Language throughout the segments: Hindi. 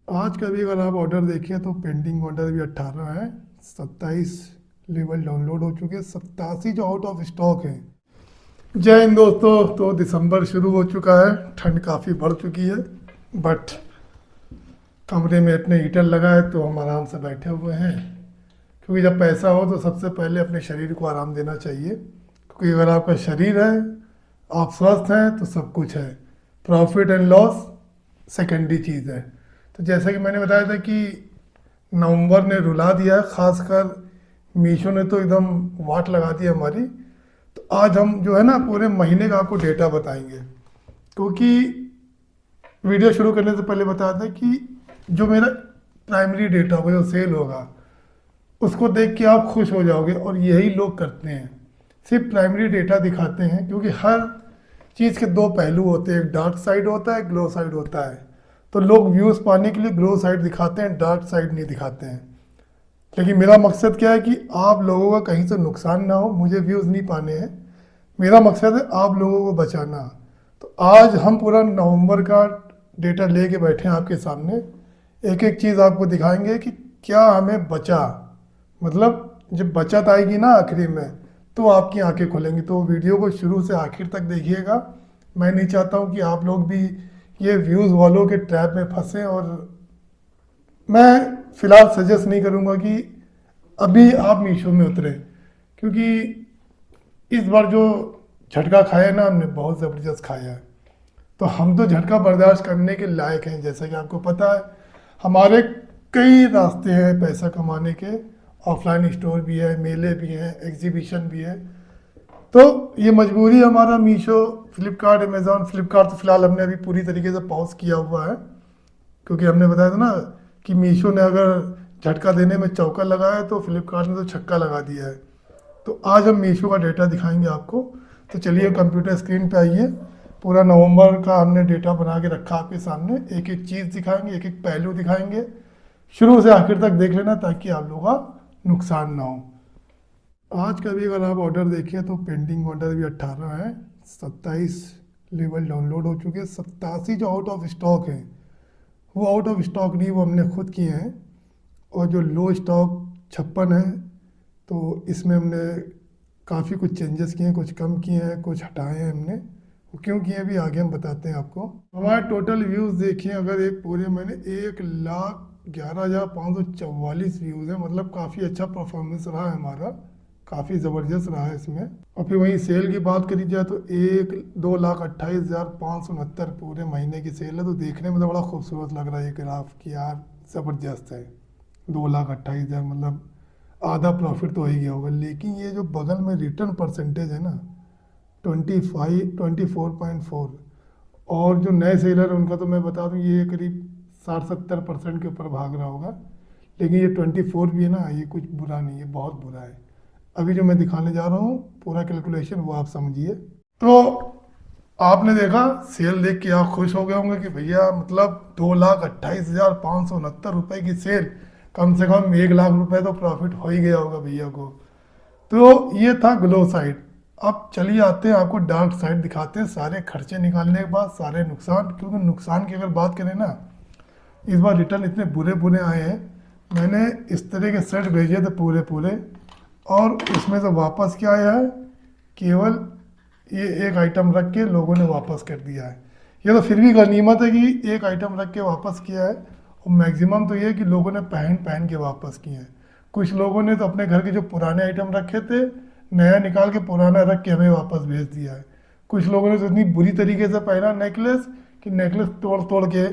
आज का भी अगर आप ऑर्डर देखें तो पेंडिंग ऑर्डर भी 18 है। 27 लेवल डाउनलोड हो चुके हैं, 87 जो आउट ऑफ स्टॉक है। जय हिंद दोस्तों। तो दिसंबर शुरू हो चुका है, ठंड काफ़ी बढ़ चुकी है, बट कमरे में इतने हीटर लगा है तो हम आराम से बैठे हुए हैं। क्योंकि जब पैसा हो तो सबसे पहले अपने शरीर को आराम देना चाहिए, क्योंकि अगर आपका शरीर है, आप स्वस्थ हैं, तो सब कुछ है। प्रॉफिट एंड लॉस सेकेंडरी चीज़ है। तो जैसा कि मैंने बताया था कि नवंबर ने रुला दिया है, खासकर मीशो ने तो एकदम वाट लगा दी हमारी। तो आज हम जो है ना पूरे महीने का आपको डेटा बताएंगे, क्योंकि वीडियो शुरू करने से पहले बता दें कि जो मेरा प्राइमरी डेटा होगा, जो सेल होगा, उसको देख के आप खुश हो जाओगे। और यही लोग करते हैं, सिर्फ प्राइमरी डेटा दिखाते हैं, क्योंकि हर चीज़ के दो पहलू होते हैं, एक डार्क साइड होता है, ग्लो साइड होता है। तो लोग व्यूज़ पाने के लिए ग्लो साइड दिखाते हैं, डार्क साइड नहीं दिखाते हैं। लेकिन मेरा मकसद क्या है कि आप लोगों का कहीं से नुकसान ना हो। मुझे व्यूज़ नहीं पाने हैं, मेरा मकसद है आप लोगों को बचाना। तो आज हम पूरा नवंबर का डेटा लेके बैठे हैं आपके सामने। एक एक चीज़ आपको दिखाएंगे कि क्या हमें बचा, मतलब जब बचत आएगी ना आखिरी में, तो आपकी आंखें खुलेंगी। तो वीडियो को शुरू से आखिर तक देखिएगा। मैं नहीं चाहता हूँ कि आप लोग भी ये व्यूज़ वालों के ट्रैप में फंसें। और मैं फ़िलहाल सजेस्ट नहीं करूँगा कि अभी आप मीशो में उतरे, क्योंकि इस बार जो झटका खाया है ना हमने, बहुत ज़बरदस्त खाया है। तो हम तो झटका बर्दाश्त करने के लायक हैं। जैसा कि आपको पता है, हमारे कई रास्ते हैं पैसा कमाने के। ऑफलाइन स्टोर भी है, मेले भी हैं, एग्जीबिशन भी है। तो ये मजबूरी हमारा मीशो, फ्लिपकार्ट, अमेज़ॉन। फ्लिपकार्ट तो फिलहाल हमने अभी पूरी तरीके से पॉज किया हुआ है, क्योंकि हमने बताया था ना कि मीशो ने अगर झटका देने में चौका लगाया है तो फ्लिपकार्ट ने तो छक्का लगा दिया है। तो आज हम मीशो का डेटा दिखाएंगे आपको। तो चलिए कंप्यूटर स्क्रीन पे आइए। पूरा नवंबर का हमने डेटा बना के रखा आपके सामने। एक एक चीज़ दिखाएंगे, एक एक पहलू दिखाएंगे। शुरू से आखिर तक देख लेना, ताकि आप लोगों का नुकसान ना हो। आज का भी अगर आप ऑर्डर देखें तो पेंडिंग ऑर्डर भी 18 है। 27 लेवल डाउनलोड हो चुके हैं। 87 जो आउट ऑफ स्टॉक हैं, वो आउट ऑफ स्टॉक नहीं, वो हमने खुद किए हैं। और जो लो स्टॉक 56 है, तो इसमें हमने काफ़ी कुछ चेंजेस किए हैं, कुछ कम किए हैं, कुछ हटाए हैं हमने। वो क्यों किए अभी आगे हम बताते हैं आपको। हमारे टोटल व्यूज़ देखिए, अगर एक पूरे महीने 1,11,544 व्यूज़ हैं, मतलब काफ़ी अच्छा परफॉर्मेंस रहा है हमारा, काफ़ी ज़बरदस्त रहा है इसमें। और फिर वहीं सेल की बात करी जाए तो 1,02,28,569 पूरे महीने की सेल है। तो देखने में तो बड़ा खूबसूरत लग रहा है ये ग्राफ कि यार ज़बरदस्त है। 2,28,000 मतलब आधा प्रॉफिट तो हो ही गया होगा। लेकिन ये जो बगल में रिटर्न परसेंटेज है ना, 24.4, और जो नए सेलर है उनका तो मैं बता दूं ये करीब 60-70% के ऊपर भाग रहा होगा। लेकिन ये 24 भी है ना, ये कुछ बुरा नहीं है, बहुत बुरा है। अभी जो मैं दिखाने जा रहा हूँ पूरा कैलकुलेशन, वो आप समझिए। तो आपने देखा, सेल देख के आप खुश हो गए होंगे कि भैया मतलब 2,28,569 रुपये की सेल, कम से कम 1 लाख रुपए तो प्रॉफिट हो ही गया होगा भैया को। तो ये था ग्लो साइड। अब चलिए आते हैं, आपको डार्क साइड दिखाते हैं। सारे खर्चे निकालने के बाद सारे नुकसान, क्योंकि नुकसान की अगर बात करें ना, इस बार रिटर्न इतने बुरे बुरे आए हैं। मैंने इस तरह के सेट भेजे थे पूरे पूरे, और उसमें से वापस क्या आया है, केवल ये एक आइटम रख के लोगों ने वापस कर दिया है। ये तो फिर भी गनीमत है कि एक आइटम रख के वापस किया है। और मैक्सिमम तो ये है कि लोगों ने पहन पहन के वापस किए हैं। कुछ लोगों ने तो अपने घर के जो पुराने आइटम रखे थे, नया निकाल के पुराना रख के हमें वापस भेज दिया है। कुछ लोगों ने तो इतनी बुरी तरीके से पहना नेकलेस कि नेकलेस तोड़ तोड़ के,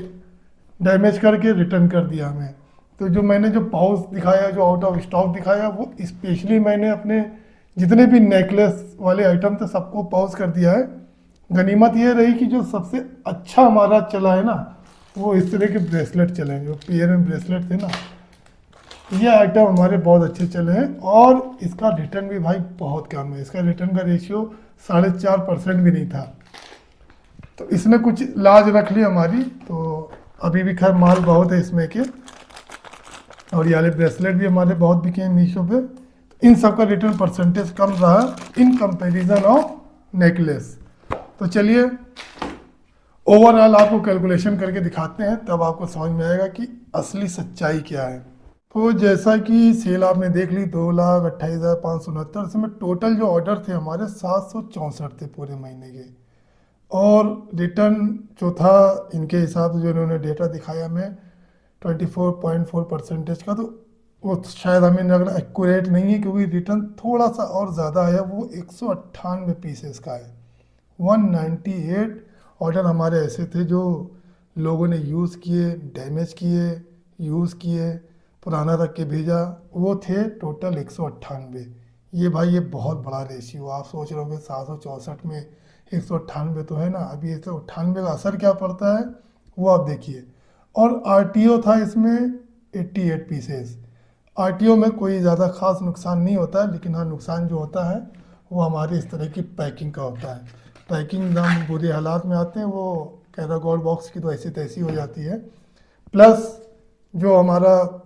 डैमेज करके रिटर्न कर दिया हमें। तो जो मैंने जो पाउच दिखाया, जो आउट ऑफ स्टॉक दिखाया, वो स्पेशली मैंने अपने जितने भी नेकलेस वाले आइटम थे सबको पाउच कर दिया है। गनीमत ये रही कि जो सबसे अच्छा हमारा चला है ना, वो इस तरह के ब्रेसलेट चले हैं, जो पैर में ब्रेसलेट थे ना, ये आइटम हमारे बहुत अच्छे चले हैं। और इसका रिटर्न भी भाई बहुत कम है। इसका रिटर्न का रेशियो 4.5% भी नहीं था। तो इसने कुछ लाज रख ली हमारी। तो अभी भी खैर माल बहुत है इसमें के। और ये वाले ब्रेसलेट भी हमारे बहुत बिके हैं मीशो पे। इन सब का रिटर्न परसेंटेज कम रहा इन कंपैरिजन ऑफ नेकलेस। तो चलिए, ओवरऑल आपको कैलकुलेशन करके दिखाते हैं, तब आपको समझ में आएगा कि असली सच्चाई क्या है। तो जैसा कि सेल आपने देख ली 2,28,569, इसमें टोटल जो ऑर्डर थे हमारे 764 थे पूरे महीने के। और रिटर्न जो था इनके हिसाब से जो इन्होंने डेटा दिखाया हमें 24.4% का, तो वो शायद हमें अगर एक्यूरेट नहीं है, क्योंकि रिटर्न थोड़ा सा और ज़्यादा है, वो 198 पीसेस का है। 198 ऑर्डर हमारे ऐसे थे जो लोगों ने यूज़ किए, डैमेज किए, यूज़ किए, पुराना रख के भेजा, वो थे टोटल 198। ये भाई ये बहुत बड़ा रेशियो। आप सोच रहे होगे 764 में 198 तो है ना, अभी 198 का असर क्या पड़ता है वो आप देखिए। और आरटीओ था इसमें 88 पीसेस। आरटीओ में कोई ज़्यादा खास नुकसान नहीं होता है, लेकिन हाँ नुकसान जो होता है वो हमारी इस तरह की पैकिंग का होता है। पैकिंग एकदम बुरे हालात में आते हैं, वो कैरागोड बॉक्स की तो ऐसी तैसी हो जाती है। प्लस जो हमारा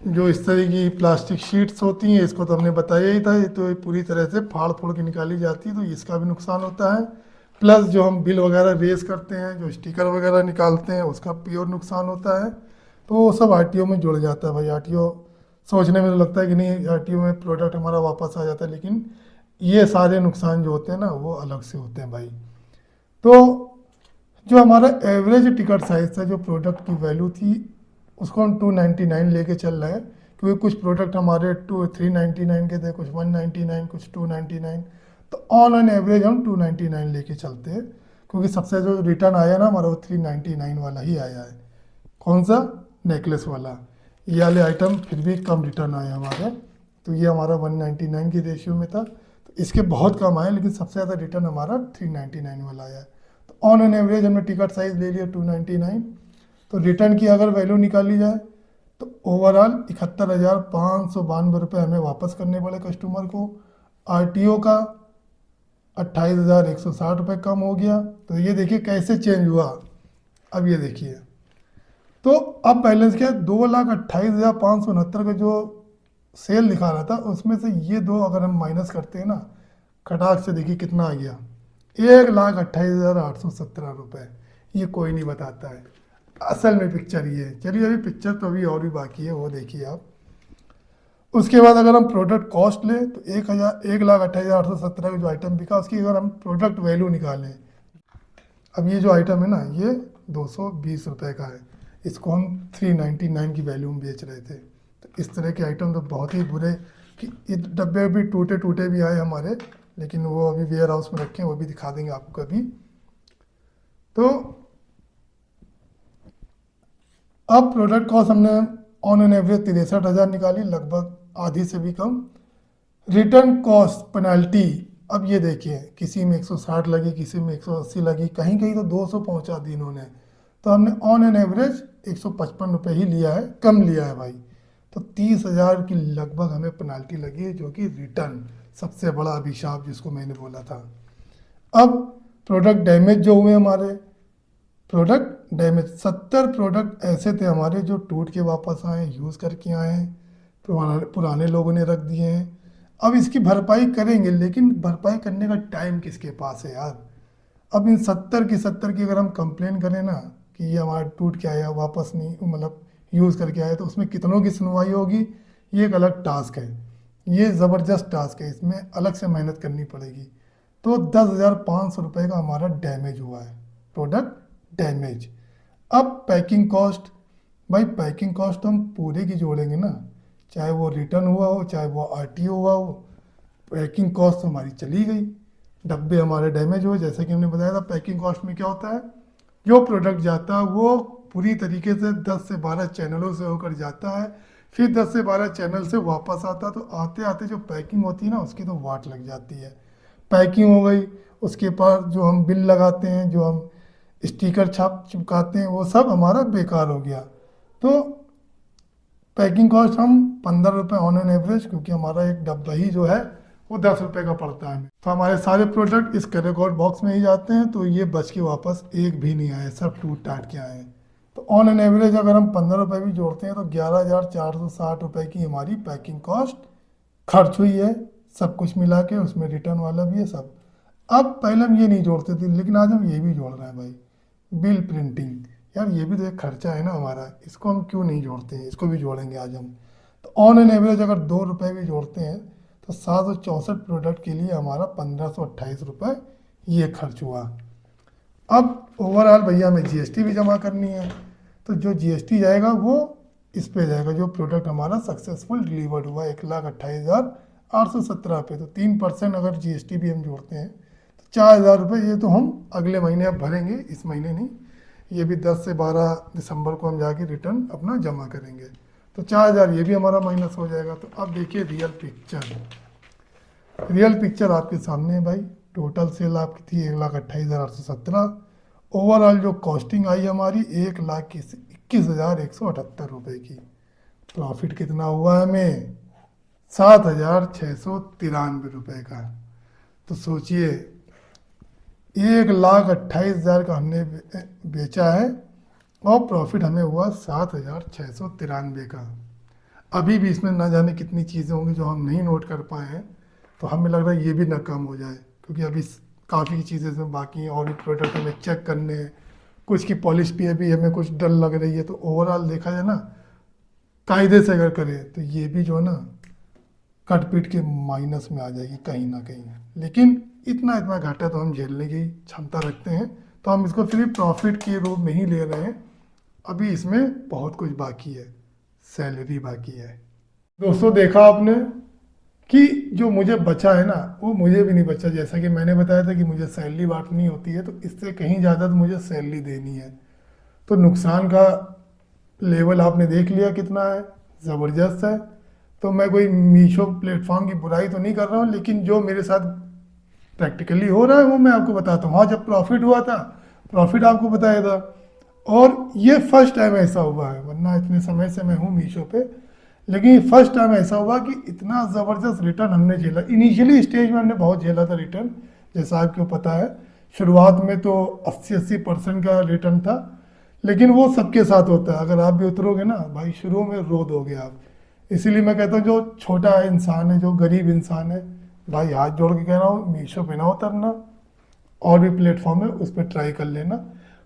जो इस तरह की प्लास्टिक शीट्स होती हैं, इसको तो हमने बताया ही था, ये तो पूरी तरह से फाड़ फोड़ के निकाली जाती है, तो इसका भी नुकसान होता है। प्लस जो हम बिल वगैरह रेज करते हैं, जो स्टिकर वगैरह निकालते हैं, उसका प्योर नुकसान होता है। तो वो सब आरटीओ में जुड़ जाता है भाई। आरटीओ सोचने में तो लगता है कि नहीं आरटीओ में प्रोडक्ट हमारा वापस आ जाता है, लेकिन ये सारे नुकसान जो होते हैं ना वो अलग से होते हैं भाई। तो जो हमारा एवरेज टिकट साइज था, जो प्रोडक्ट की वैल्यू थी, उसको हम 299 लेके चल रहे हैं, क्योंकि कुछ प्रोडक्ट हमारे 399 के थे, कुछ 199, कुछ 299। तो ऑन एन एवरेज हम 299 लेके चलते हैं, क्योंकि सबसे जो रिटर्न आया ना हमारा वो 399 वाला ही आया है। कौन सा? नेकलेस वाला। ये वाले आइटम फिर भी कम रिटर्न आया हमारे, तो ये हमारा 199 की रेशियो में था, तो इसके बहुत कम आए, लेकिन सबसे ज़्यादा रिटर्न हमारा 399 वाला आया है। तो ऑन एन एवरेज हमने टिकट साइज ले लिया 299। तो रिटर्न की अगर वैल्यू निकाली जाए तो ओवरऑल 71,592 रुपये हमें वापस करने पड़े कस्टमर को। आरटीओ का 28,160 रुपये कम हो गया। तो ये देखिए कैसे चेंज हुआ। अब ये देखिए, तो अब बैलेंस क्या है, 2,28,569 का जो सेल लिखा रहा था उसमें से ये दो अगर हम माइनस करते हैं ना, खटाक से देखिए कितना आ गया, 1,28,817 रुपये। ये कोई नहीं बताता है असल में पिक्चर ये है। चलिए अभी पिक्चर तो अभी और भी बाकी है, वो देखिए आप। उसके बाद अगर हम प्रोडक्ट कॉस्ट लें तो 1,28,817 का जो आइटम बिका, उसकी अगर हम प्रोडक्ट वैल्यू निकालें, अब ये जो आइटम है ना ये 220 रुपये का है, इसको हम 399 की वैल्यू में बेच रहे थे। तो इस तरह के आइटम तो बहुत ही बुरे, कि ये डब्बे भी टूटे टूटे भी आए हमारे, लेकिन वो अभी वेयर हाउस में रखे हैं, वो भी दिखा देंगे आपको कभी। तो अब प्रोडक्ट कॉस्ट हमने ऑन एन एवरेज 63,000 निकाली, लगभग आधी से भी कम। रिटर्न कॉस्ट पेनल्टी, अब ये देखिए किसी में 160 लगी, किसी में 180 लगी, कहीं कहीं तो 200 पहुंचा दी इन्होंने। तो हमने ऑन एन एवरेज 155 रुपये ही लिया है, कम लिया है भाई। तो 30,000 की लगभग हमें पेनल्टी लगी है, जो कि रिटर्न सबसे बड़ा अभिशाप जिसको मैंने बोला था। अब प्रोडक्ट डैमेज जो हुए हमारे, प्रोडक्ट डैमेज 70 प्रोडक्ट ऐसे थे हमारे जो टूट के वापस आए, यूज़ करके आए हैं, पुराने लोगों ने रख दिए हैं। अब इसकी भरपाई करेंगे, लेकिन भरपाई करने का टाइम किसके पास है यार। अब इन 70 की अगर हम कंप्लेन करें ना कि ये हमारा टूट के आया, वापस नहीं मतलब यूज़ करके आया, तो उसमें कितनों की सुनवाई होगी, ये एक अलग टास्क है। ये ज़बरदस्त टास्क है, इसमें अलग से मेहनत करनी पड़ेगी। तो 10,500 रुपये का हमारा डैमेज हुआ है, प्रोडक्ट डैमेज। अब पैकिंग कॉस्ट, भाई पैकिंग कॉस्ट हम पूरे की जोड़ेंगे ना, चाहे वो रिटर्न हुआ हो, चाहे वो आरटीओ हुआ हो, पैकिंग कॉस्ट हमारी चली गई। डब्बे हमारे डैमेज हुए, जैसे कि हमने बताया था पैकिंग कॉस्ट में क्या होता है, जो प्रोडक्ट जाता है वो पूरी तरीके से 10 से 12 चैनलों से होकर जाता है, फिर 10 से 12 चैनल से वापस आता है। तो आते आते जो पैकिंग होती है ना उसकी तो वाट लग जाती है। पैकिंग हो गई, उसके बाद जो हम बिल लगाते हैं, जो हम स्टिकर छाप चिपकाते हैं, वो सब हमारा बेकार हो गया। तो पैकिंग कॉस्ट हम 15 रुपये ऑन एन एवरेज, क्योंकि हमारा एक डब्बा ही जो है वो 10 रुपये का पड़ता है। तो हमारे सारे प्रोडक्ट इस कैरेगोड बॉक्स में ही जाते हैं, तो ये बच के वापस एक भी नहीं आए, सब टूट टाट के आए हैं। तो ऑन एन एवरेज अगर हम 15 रुपये भी जोड़ते हैं तो 11,460 रुपये की हमारी पैकिंग कॉस्ट खर्च हुई है, सब कुछ मिला के, उसमें रिटर्न वाला भी है सब। अब पहले हम ये नहीं जोड़ते थे, लेकिन आज हम ये भी जोड़ रहे हैं भाई, बिल प्रिंटिंग। यार ये भी तो एक खर्चा है ना हमारा, इसको हम क्यों नहीं जोड़ते हैं, इसको भी जोड़ेंगे आज हम। तो ऑन एन एवरेज अगर 2 रुपये भी जोड़ते हैं तो 764 प्रोडक्ट के लिए हमारा 1528 रुपये ये खर्च हुआ। अब ओवरऑल भैया हमें जीएसटी भी जमा करनी है, तो जो जीएसटी जाएगा वो इस पे जाएगा, जो प्रोडक्ट हमारा सक्सेसफुल डिलीवर्ड हुआ 1,28,817 पे। तो 3% अगर जीएसटी भी हम जोड़ते हैं तो 4,000 रुपये, ये तो हम अगले महीने अब भरेंगे, इस महीने नहीं। ये भी 10 से 12 दिसंबर को हम जाके रिटर्न अपना जमा करेंगे, तो 4,000 ये भी हमारा माइनस हो जाएगा। तो अब देखिए रियल पिक्चर आपके सामने है भाई। टोटल सेल आपकी थी 1,28,817। ओवरऑल जो कॉस्टिंग आई हमारी 1,21,178 रुपये की। प्रॉफिट कितना हुआ हमें 7,693 रुपये का। तो सोचिए 1,28,000 का हमने बेचा है और प्रॉफिट हमें हुआ 7,693 का। अभी भी इसमें ना जाने कितनी चीज़ें होंगी जो हम नहीं नोट कर पाए हैं, तो हमें लग रहा है ये भी ना कम हो जाए, क्योंकि अभी काफ़ी चीज़ें इसमें बाकी हैं और भी प्रोडक्ट हमें चेक करने हैं। कुछ की पॉलिश भी अभी हमें कुछ डल लग रही है, तो ओवरऑल देखा जाए ना कायदे से अगर करें तो ये भी जो है ना कट पीट के माइनस में आ जाएगी कहीं ना कहीं। लेकिन इतना घाटा तो हम झेलने की क्षमता रखते हैं, तो हम इसको सिर्फ प्रॉफिट के रूप में ही ले रहे हैं। अभी इसमें बहुत कुछ बाकी है, सैलरी बाकी है। दोस्तों देखा आपने कि जो मुझे बचा है ना वो मुझे भी नहीं बचा। जैसा कि मैंने बताया था कि मुझे सैलरी बांटनी होती है, तो इससे कहीं ज़्यादा तो मुझे सैलरी देनी है। तो नुकसान का लेवल आपने देख लिया कितना है, ज़बरदस्त है। तो मैं कोई मीशो प्लेटफॉर्म की बुराई तो नहीं कर रहा हूँ, लेकिन जो मेरे साथ प्रैक्टिकली हो रहा है वो मैं आपको बताता हूँ। हाँ, जब प्रॉफिट हुआ था प्रॉफिट आपको बताया था, और ये फर्स्ट टाइम ऐसा हुआ है, वरना इतने समय से मैं हूँ मीशो पे, लेकिन फर्स्ट टाइम ऐसा हुआ कि इतना ज़बरदस्त रिटर्न हमने झेला। इनिशियली स्टेज में हमने बहुत झेला था रिटर्न, जैसा आपको पता है। शुरुआत में तो 80% का रिटर्न था, लेकिन वो सबके साथ होता है। अगर आप भी उतरोगे ना भाई, शुरू में रो दोगे आप। इसीलिए मैं कहता हूँ जो छोटा इंसान है, जो गरीब इंसान है, भाई हाथ जोड़ के कह रहा हूँ मीशो पे ना उतरना, और भी प्लेटफॉर्म है उस पर ट्राई कर लेना।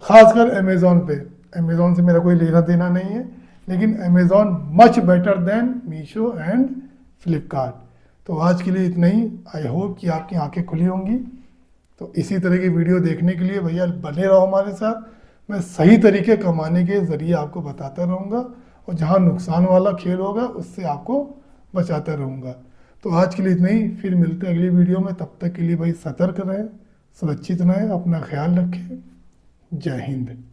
खासकर अमेज़ॉन पे, अमेज़ॉन से मेरा कोई लेना देना नहीं है, लेकिन Amazon much better than Meesho and Flipkart. तो आज के लिए इतना ही। आई होप कि आपकी आंखें खुली होंगी। तो इसी तरह की वीडियो देखने के लिए भैया बने रहो हमारे साथ। मैं सही तरीके कमाने के ज़रिए आपको बताता रहूँगा, और जहाँ नुकसान वाला खेल होगा उससे आपको बचाता रहूँगा। तो आज के लिए इतना ही, फिर मिलते हैं अगली वीडियो में। तब तक के लिए भाई सतर्क रहें, सुरक्षित रहें, अपना ख्याल रखें। जय हिंद।